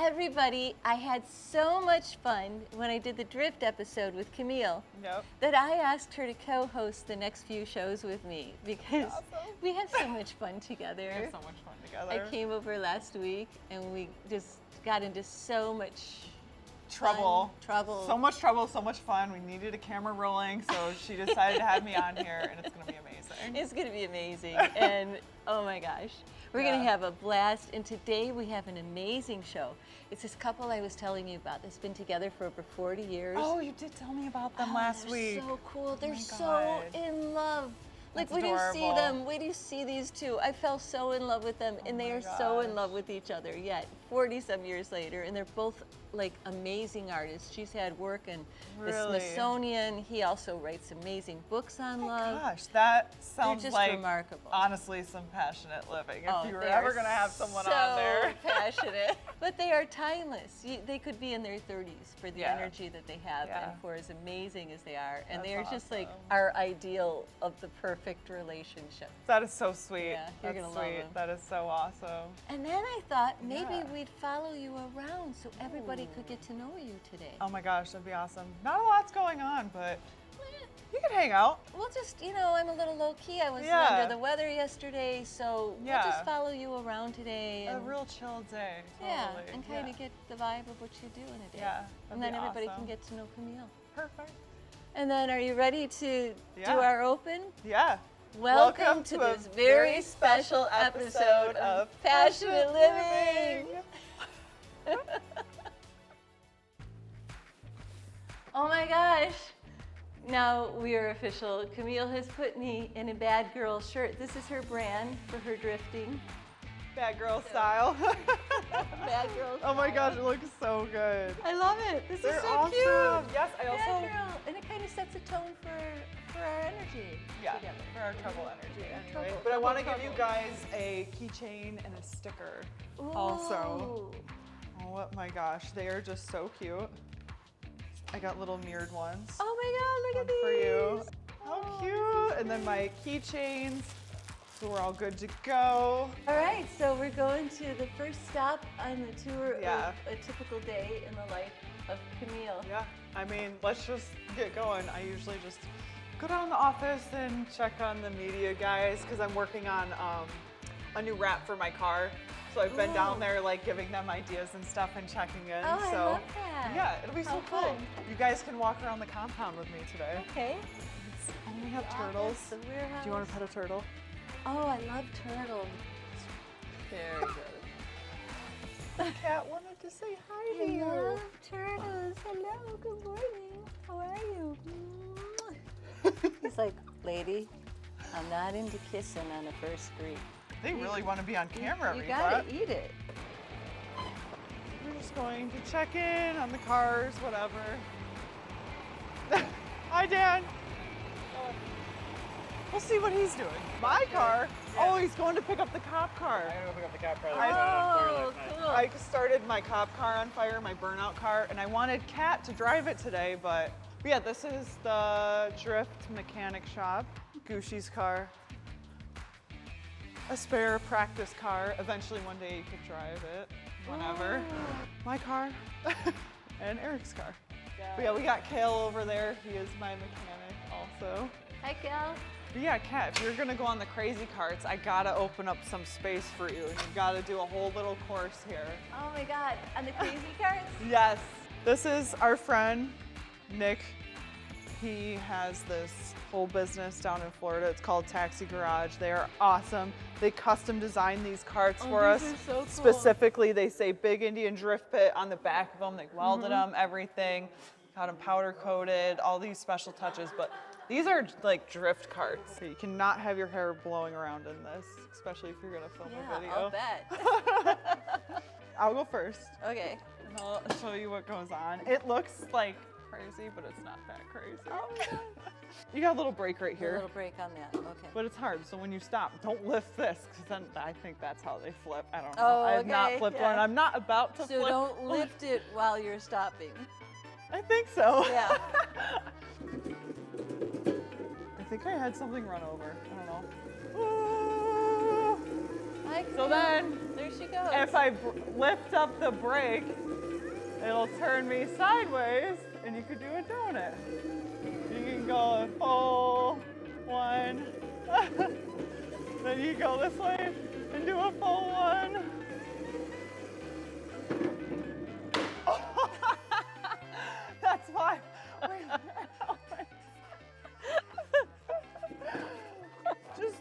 everybody, I had so much fun when I did the Drift episode with Camille that I asked her to co-host the next few shows with me because we have so much fun together. We have so much fun together. I came over last week and we just got into so much trouble. So much trouble, so much fun. We needed a camera rolling, so she decided to have me on here, and it's going to be amazing. It's going to be amazing, and oh my gosh. We're going to have a blast, and today we have an amazing show. It's this couple I was telling you about that's been together for over 40 years. Oh, you did tell me about them last week. They're so cool. They're so in love. Like, when you see them, when you see these two, I fell so in love with them, and they are so in love with each other yet, 40-some years later, and they're both like amazing artists. She's had work in the Smithsonian. He also writes amazing books on love. Gosh, that sounds just like remarkable. Honestly some passionate living. If you were ever going to have someone on there. So passionate. But they are timeless. They could be in their 30s for the energy that they have and for as amazing as they are. And they are just like our ideal of the perfect relationship. That is so sweet. Yeah, you're going to love them. That is so awesome. And then I thought maybe we'd follow you around so everybody could get to know you today. Oh my gosh, that'd be awesome. Not a lot's going on, but you can hang out. We'll just, I'm a little low key. I was under the weather yesterday, so we'll just follow you around today. And a real chill day. Totally. Yeah, and kind of get the vibe of what you do in a day. Yeah, and then everybody can get to know Camille. Perfect. And then are you ready to do our open? Yeah. Welcome to this very special episode of Passionate Living. Oh my gosh. Now we are official. Camille has put me in a bad girl shirt. This is her brand for her drifting. Bad girl style. Bad girl style. Oh my gosh, it looks so good. I love it. This is so awesome. cute. Yes, I also. Bad girl. And it kind of sets a tone for our energy. Yeah, together. for our trouble energy anyway. But I want to give you guys a keychain and a sticker also. Oh my gosh, they are just so cute. I got little mirrored ones. Oh my God, look at these. For you. How cute. And then my keychains. So we're all good to go. All right, so we're going to the first stop on the tour of a typical day in the life of Camille. Yeah, I mean, let's just get going. I usually just go down to the office and check on the media guys because I'm working on a new wrap for my car. So I've been down there like giving them ideas and stuff and checking in. Oh, so I love that. Yeah, it'll be so cool. Fun. You guys can walk around the compound with me today. Okay. And we have turtles. The warehouse. Do you want to pet a turtle? Oh, I love turtles. Very good. The cat wanted to say hi to you. I love turtles. Hello, good morning. How are you? He's like, lady, I'm not into kissing on a first greet. They really want to be on camera, You Reba. gotta eat it. We're just going to check in on the cars, whatever. Hi, Dan. We'll see what he's doing. My car? Oh, he's going to pick up the cop car. I'm gonna pick up the cop car. Oh, cool. I started my cop car on fire, my burnout car, and I wanted Kat to drive it today, but yeah, this is the Drift mechanic shop. Gushi's car. A spare practice car. Eventually one day you could drive it, whenever. My car and Eric's car. But yeah, we got Kale over there. He is my mechanic also. Hi, Cal. But yeah, Kat, if you're gonna go on the crazy carts, I gotta open up some space for you, and you gotta do a whole little course here. Oh my God, on the crazy carts? Yes. This is our friend, Nick. He has this whole business down in Florida. It's called Taxi Garage. They are awesome. They custom designed these carts for us. These are so cool. Specifically, they say Big Indian Drift Pit on the back of them. They welded them, everything. Got them powder coated, all these special touches. But these are like drift carts. You cannot have your hair blowing around in this, especially if you're gonna film a video. I'll bet. I'll go first. Okay. And I'll show you what goes on. It looks like crazy, but it's not that crazy. Oh my God. You got a little break right A here. little break on that, okay. But it's hard, so when you stop, don't lift this, because then I think that's how they flip. I don't know. Oh, I have not okay, flipped yeah. one. I'm not about to flip. So don't lift it while you're stopping. I think so. Yeah. I think I had something run over. I don't know. Hi, So then, there she goes. if I lift up the brake, it'll turn me sideways, and you could do a donut. You can go a full one, then you go this way and do a full one. That's why. Just,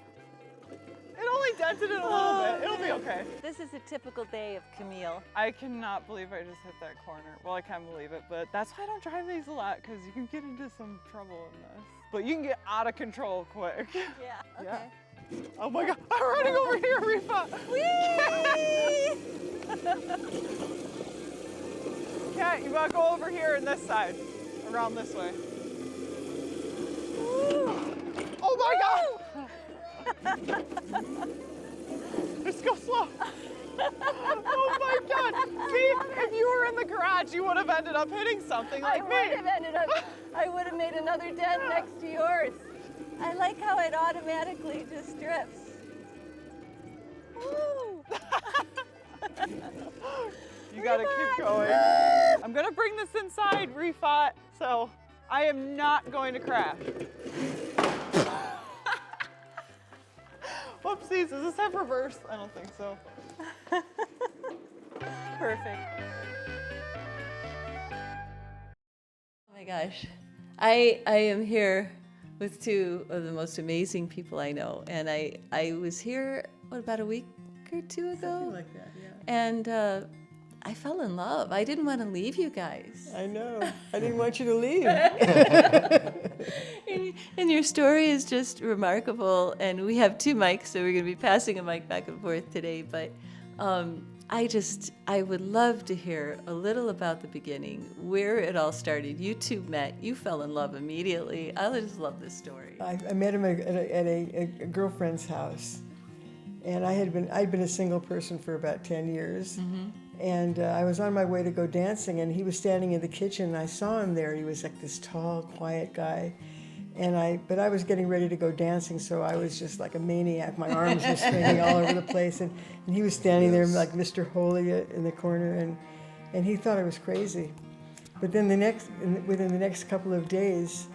it only dented it a little bit. It'll be okay. This is a typical day of Camille. I cannot believe I just hit that corner. Well, I can believe it, but that's why I don't drive these a lot, because you can get into some trouble in this. But you can get out of control quick. Yeah, okay. Yeah. Oh my God, I'm running over here, Rifa. Kat, you gotta go over here on this side, around this way. Oh my God! Just go slow. Oh my God! See, if you were in the garage, you would have ended up hitting something like me. I would have made another dent next to yours. I like how it automatically just drifts. Woo! You gotta keep going. I'm gonna bring this inside, Rifat, so I am not going to crash. Whoopsies, does this have reverse? I don't think so. Perfect. Oh my gosh. I am here with two of the most amazing people I know. And I was here, about a week or two ago? Something like that, yeah. And I fell in love. I didn't want to leave you guys. I know. I didn't want you to leave. And your story is just remarkable. And we have two mics, so we're going to be passing a mic back and forth today. But I would love to hear a little about the beginning, where it all started. You two met, you fell in love immediately. I just love this story. I met him at a girlfriend's house. And I'd been a single person for about 10 years. Mm-hmm. And I was on my way to go dancing, and he was standing in the kitchen, and I saw him there. He was like this tall, quiet guy. But I was getting ready to go dancing, so I was just like a maniac. My arms were swinging all over the place, and he was standing there like Mr. Holy in the corner, and he thought I was crazy. But then within the next couple of days,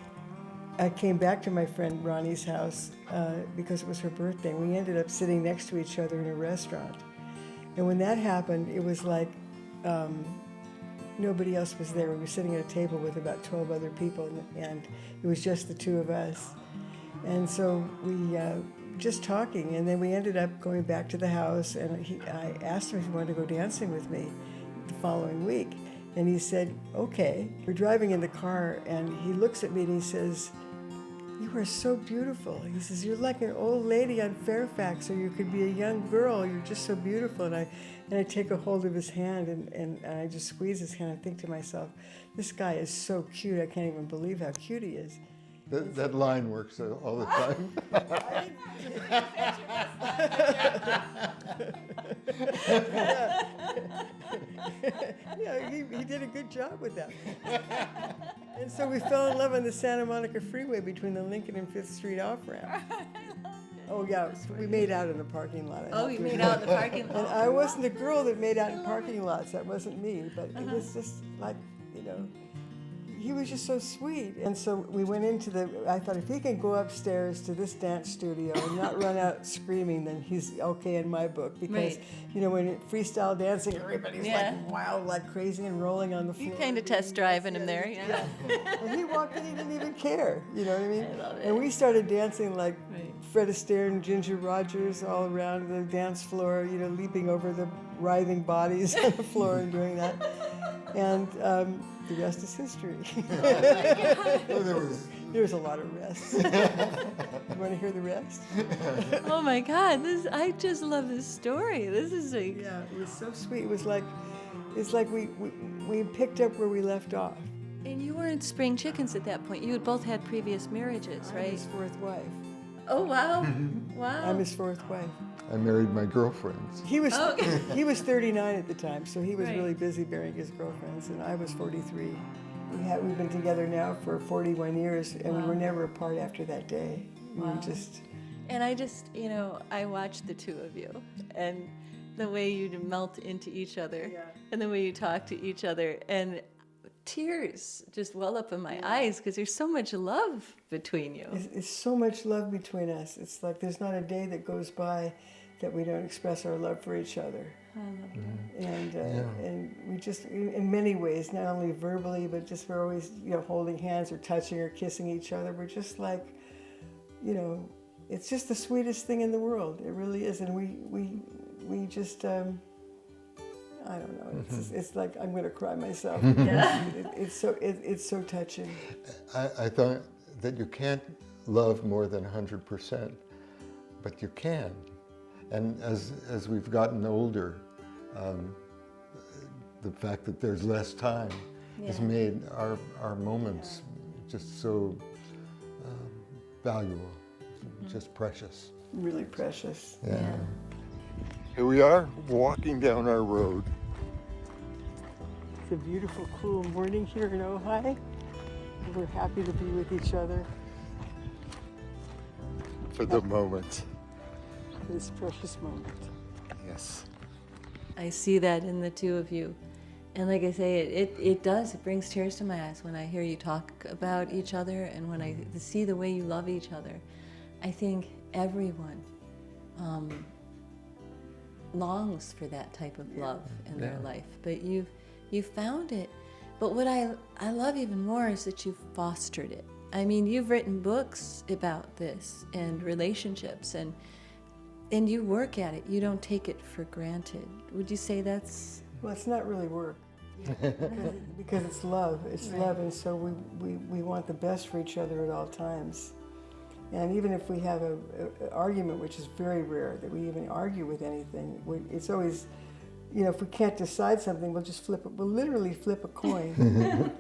I came back to my friend Ronnie's house because it was her birthday. We ended up sitting next to each other in a restaurant. And when that happened, it was like nobody else was there. We were sitting at a table with about 12 other people, and it was just the two of us. And so we just talking, and then we ended up going back to the house, and I asked him if he wanted to go dancing with me the following week. And he said, okay. We're driving in the car, and he looks at me and he says, "You are so beautiful." He says, "You're like an old lady on Fairfax, or you could be a young girl. You're just so beautiful." And I take a hold of his hand, and I just squeeze his hand and think to myself, this guy is so cute. I can't even believe how cute he is. That line works all the time. Yeah, he did a good job with that. And so we fell in love on the Santa Monica Freeway between the Lincoln and 5th Street off-ramp. Oh, yeah, we made out in the parking lot. Oh, you made out in the parking lot. And I wasn't a girl that made out in parking lots. That wasn't me. But it was just like, he was just so sweet. And so we went I thought, if he can go upstairs to this dance studio and not run out screaming, then he's okay in my book. Because, when freestyle dancing, everybody's like wild, like crazy and rolling on the floor. You kind of test driving him there, yeah. And he walked in, he didn't even care, you know what I mean? I love it. And we started dancing like Fred Astaire and Ginger Rogers all around the dance floor, leaping over the writhing bodies on the floor and doing that. And the rest is history. Well, there was a lot of rest. You want to hear the rest? Oh my God, I just love this story. This is Yeah, it was so sweet. It's like we picked up where we left off. And you weren't spring chickens at that point. You had both had previous marriages, right? I'm his fourth wife. Oh wow, wow. I'm his fourth wife. I married my girlfriends. He was 39 at the time, so he was Right. really busy burying his girlfriends, and I was 43. We've been together now for 41 years, and we were never apart after that day. We were just And I just, I watched the two of you and the way you melt into each other and the way you talk to each other, and tears just well up in my eyes because there's so much love between you. It's so much love between us. It's like there's not a day that goes by that we don't express our love for each other. I love that. And we just, in many ways, not only verbally, but just we're always, holding hands or touching or kissing each other. We're just like, it's just the sweetest thing in the world. It really is. And we just, I don't know. It's like I'm going to cry myself. It's so touching. I thought that you can't love more than 100%, but you can. And as we've gotten older, the fact that there's less time has made our moments just so valuable, just precious. Really precious. Yeah. Here we are, walking down our road. It's a beautiful, cool morning here in Ojai. We're happy to be with each other. For the moment. This precious moment. Yes. I see that in the two of you. And like I say, it brings tears to my eyes when I hear you talk about each other and when I see the way you love each other. I think everyone longs for that type of love in their life, but you've found it. But what I love even more is that you've fostered it. I mean, you've written books about this and relationships, and you work at it. You don't take it for granted. Would you say that's... Well, it's not really work. because it's love. It's love, and so we want the best for each other at all times. And even if we have an argument, which is very rare that we even argue with anything, it's always, if we can't decide something, we'll just flip it. We'll literally flip a coin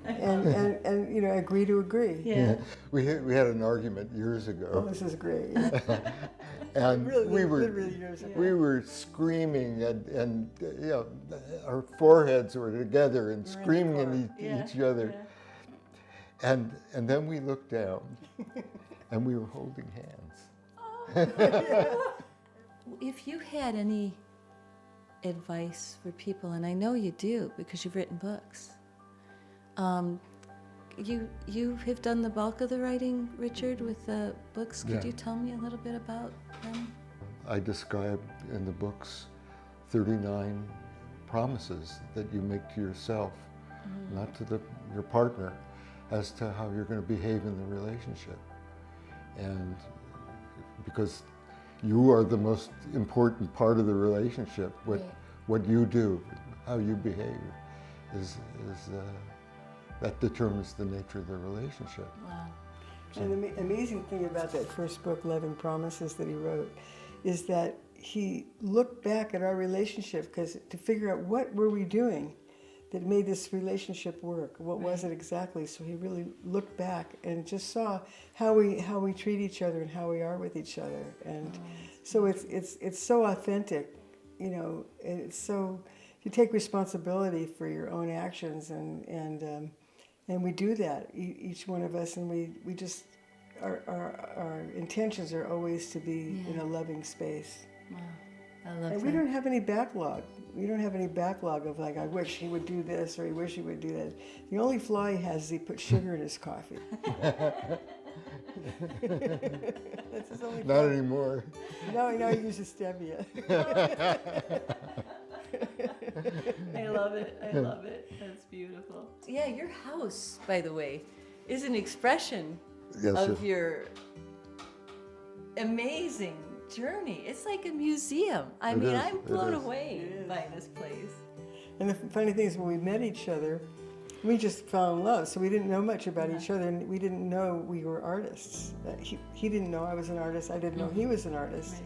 and agree to agree. Yeah. We had an argument years ago. Oh, this is great. And Really, we literally years ago. were screaming, and our foreheads were together and screaming at each other. And then we looked down, and we were holding hands. If you had any advice for people, and I know you do because you've written books, you have done the bulk of the writing, Richard, with the books. Could you tell me a little bit about them? I describe in the books 39 promises that you make to yourself, not to your partner, as to how you're going to behave in the relationship. And because you are the most important part of the relationship, what you do, how you behave, is that determines the nature of the relationship. Wow. And the amazing thing about that first book, Loving Promises, that he wrote, is that he looked back at our relationship to figure out what were we doing that made this relationship work. What was it exactly? So he really looked back and just saw how we treat each other and how we are with each other. And so it's so authentic, and it's so, you take responsibility for your own actions, and we do that, each one of us, and we just, our intentions are always to be in a loving space. Wow. I love that. And we don't have any backlog. We don't have any backlog of I wish he would do this or I wish he would do that. The only flaw he has is he puts sugar in his coffee. That's his only flaw. Not anymore. No, he uses stevia. I love it. I love it. That's beautiful. Yeah, your house, by the way, is an expression of your amazing journey. It's like a museum. I'm blown away by this place. And the funny thing is, when we met each other, we just fell in love. So we didn't know much about each other, and we didn't know we were artists. He didn't know I was an artist. I didn't know he was an artist.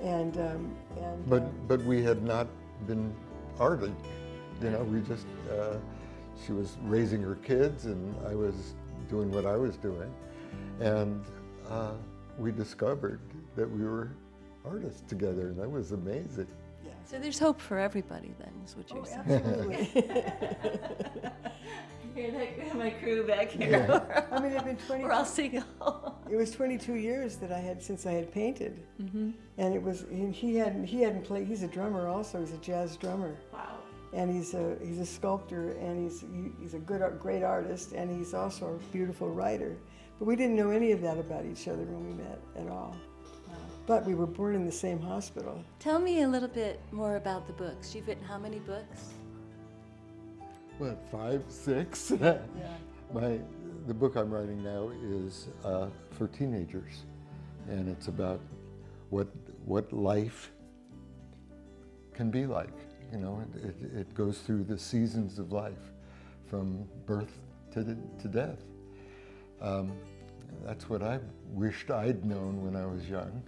Right. But we had not been arty. We just, she was raising her kids and I was doing what I was doing. And we discovered that we were artists together, and that was amazing. So there's hope for everybody then, is what you're saying. Absolutely. Hear my crew back here. I mean, it'd been 20. We're all single. It was 22 years that I had since I had painted, and it was he hadn't played. He's a drummer also. He's a jazz drummer. Wow. And he's a sculptor, and he's a great artist, and he's also a beautiful writer. But we didn't know any of that about each other when we met at all. But we were born in the same hospital. Tell me a little bit more about the books. You've written how many books? What, 5, 6? Yeah. The book I'm writing now is for teenagers, and it's about what life can be like. You know, it goes through the seasons of life, from birth to death. That's what I wished I'd known when I was young.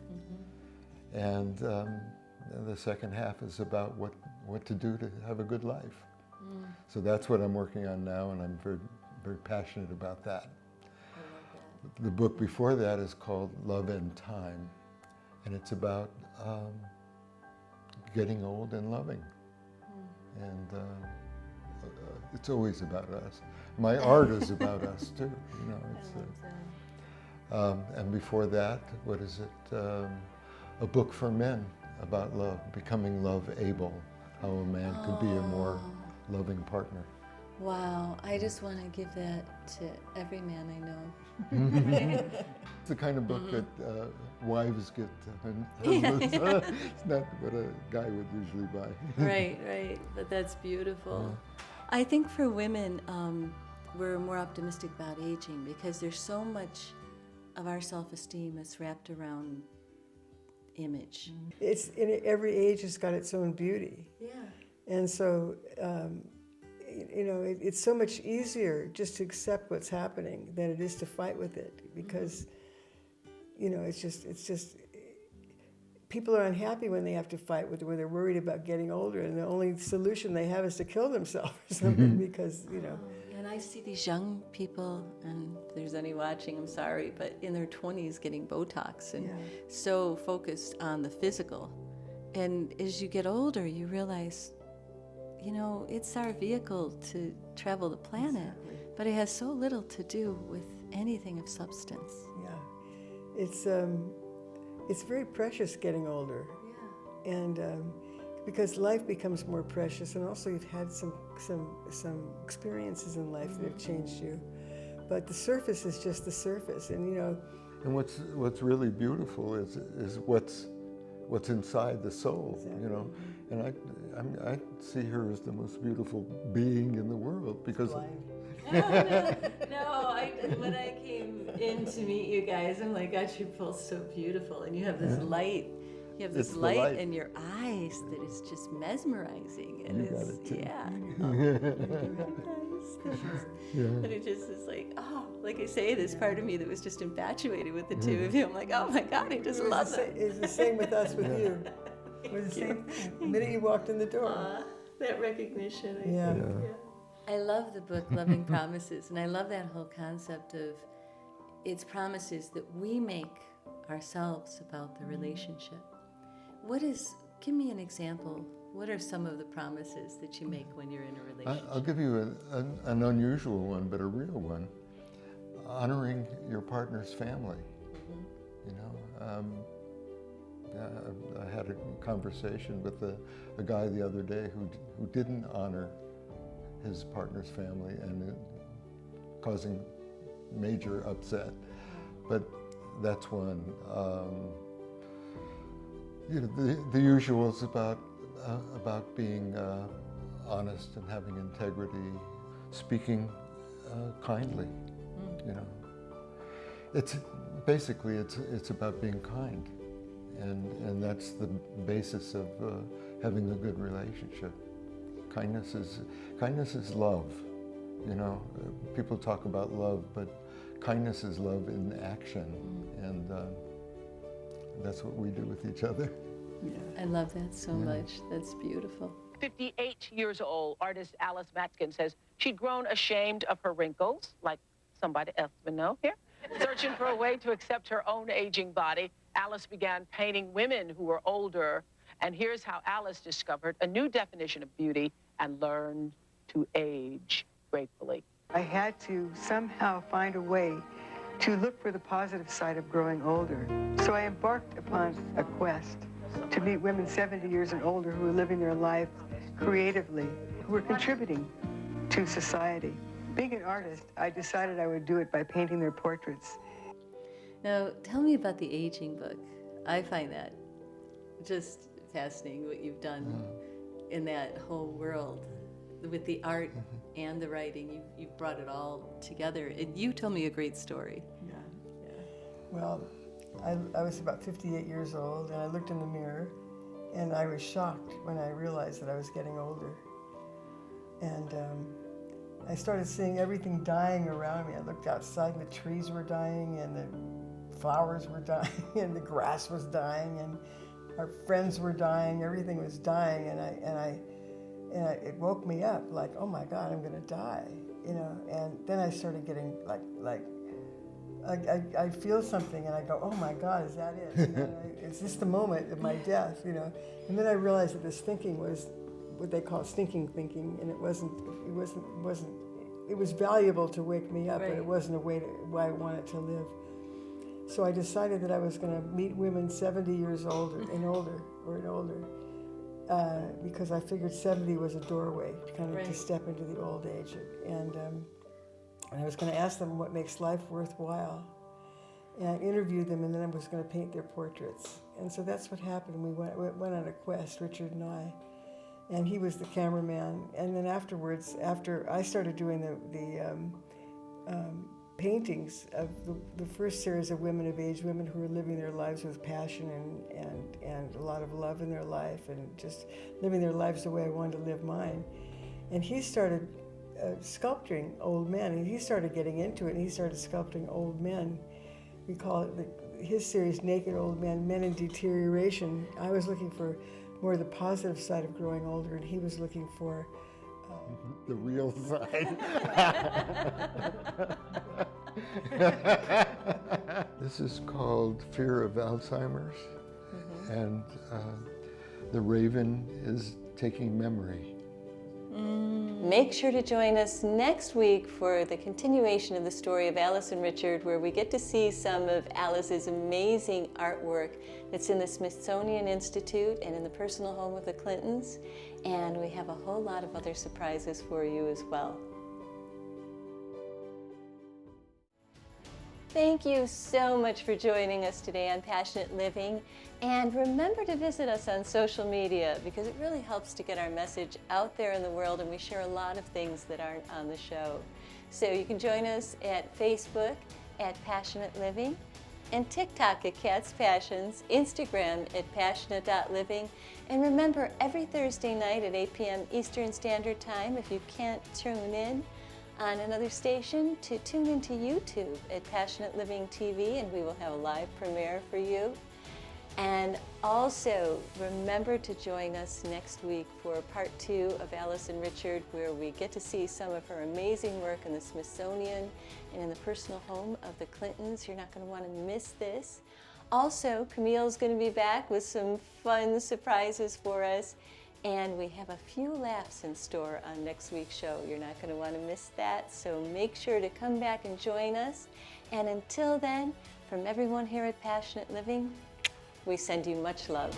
And the second half is about what to do to have a good life. So that's what I'm working on now, and I'm very, very passionate about that. The book before that is called Love and Time, and it's about getting old and loving. And it's always about us. My art is about us too. You know, it's and before that, what is it? A book for men about love, becoming love able, how a man could be a more loving partner. Wow, I just want to give that to every man I know. It's the kind of book that wives get husbands. It's not what a guy would usually buy. Right, but that's beautiful. I think for women, we're more optimistic about aging because there's so much of our self-esteem that's wrapped around image. It's in every age has got its own beauty. Yeah. And so, you know, it's so much easier just to accept what's happening than it is to fight with it because, you know, it's just, people are unhappy when they have to fight with it, when they're worried about getting older, and the only solution they have is to kill themselves or something because, you know. And I see these young people, and if there's any watching, I'm sorry, but in their 20s getting Botox and so focused on the physical. And as you get older, you realize, you know, it's our vehicle to travel the planet, but it has so little to do with anything of substance. Yeah, it's very precious getting older. Yeah. And because life becomes more precious, and also you've had some experiences in life that have changed you. But the surface is just the surface, and you know. And what's really beautiful is what's inside the soul, you know. And I see her as the most beautiful being in the world because. No, when I came in to meet you guys, I'm like, gosh, you're both so beautiful, and you have this light. You have this light in your eyes that is just mesmerizing, and you got it too. And it just is like, oh, like I say, this part of me that was just infatuated with the two of you. I'm like, oh my God, I just love them. It's the same with us with you. We're the same thing. The minute you walked in the door. That recognition. Yeah. I love the book, Loving Promises, and I love that whole concept of it's promises that we make ourselves about the relationship. Give me an example. What are some of the promises that you make when you're in a relationship? I'll give you an unusual one, but a real one. Honoring your partner's family. You know, I had a conversation with a guy the other day who didn't honor his partner's family, and causing major upset. But that's one. You know, the usuals about being honest and having integrity, speaking kindly. You know, it's about being kind, and that's the basis of having a good relationship. Kindness is love. You know, people talk about love, but kindness is love in action, and that's what we do with each other. I love that so much. That's beautiful. 58 years old, artist Alice Matzkin says she'd grown ashamed of her wrinkles, like somebody else would know here. Searching for a way to accept her own aging body, Alice began painting women who were older And here's how Alice discovered a new definition of beauty and learned to age gratefully. I had to somehow find a way to look for the positive side of growing older. So I embarked upon a quest to meet women 70 years and older who are living their life creatively, who are contributing to society. Being an artist, I decided I would do it by painting their portraits. Now, tell me about the aging book. I find that just fascinating, what you've done in that whole world with the art and the writing. You've brought it all together. And you told me a great story. Yeah. Well, I was about 58 years old, and I looked in the mirror, and I was shocked when I realized that I was getting older. And I started seeing everything dying around me. I looked outside, and the trees were dying, and the flowers were dying, and the grass was dying, and our friends were dying. Everything was dying, and it woke me up like, oh my God, I'm gonna die, you know. And then I started getting I feel something, and I go, oh my God, is that it? You know, is this the moment of my death, you know? And then I realized that this thinking was what they call stinking thinking, and it was valuable to wake me up, but it wasn't a way why I wanted to live. So I decided that I was going to meet women 70 years older and older, because I figured 70 was a doorway to step into the old age. And I was going to ask them what makes life worthwhile. And I interviewed them, and then I was going to paint their portraits. And so that's what happened. We went on a quest, Richard and I. And he was the cameraman. And then afterwards, after I started doing the paintings of the first series of women of age, women who were living their lives with passion and a lot of love in their life, and just living their lives the way I wanted to live mine. And he started sculpting old men, and he started getting into it, and he started sculpting old men. We call it his series, Naked Old Men, Men in Deterioration. I was looking for more the positive side of growing older, and he was looking for the real side. This is called Fear of Alzheimer's, and the raven is taking memory. Make sure to join us next week for the continuation of the story of Alice and Richard, where we get to see some of Alice's amazing artwork that's in the Smithsonian Institute and in the personal home of the Clintons. And we have a whole lot of other surprises for you as well. Thank you so much for joining us today on Passionate Living. And remember to visit us on social media, because it really helps to get our message out there in the world, and we share a lot of things that aren't on the show. So you can join us at Facebook at Passionate Living, and TikTok at Cat's Passions, Instagram at passionate.living. And remember, every Thursday night at 8 p.m. Eastern Standard Time, if you can't tune in on another station, to tune into YouTube at Passionate Living TV, and we will have a live premiere for you. And also, remember to join us next week for part 2 of Alice and Richard, where we get to see some of her amazing work in the Smithsonian and in the personal home of the Clintons. You're not going to want to miss this. Also, Camille's going to be back with some fun surprises for us. And we have a few laughs in store on next week's show. You're not going to want to miss that, so make sure to come back and join us. And until then, from everyone here at Passionate Living, we send you much love.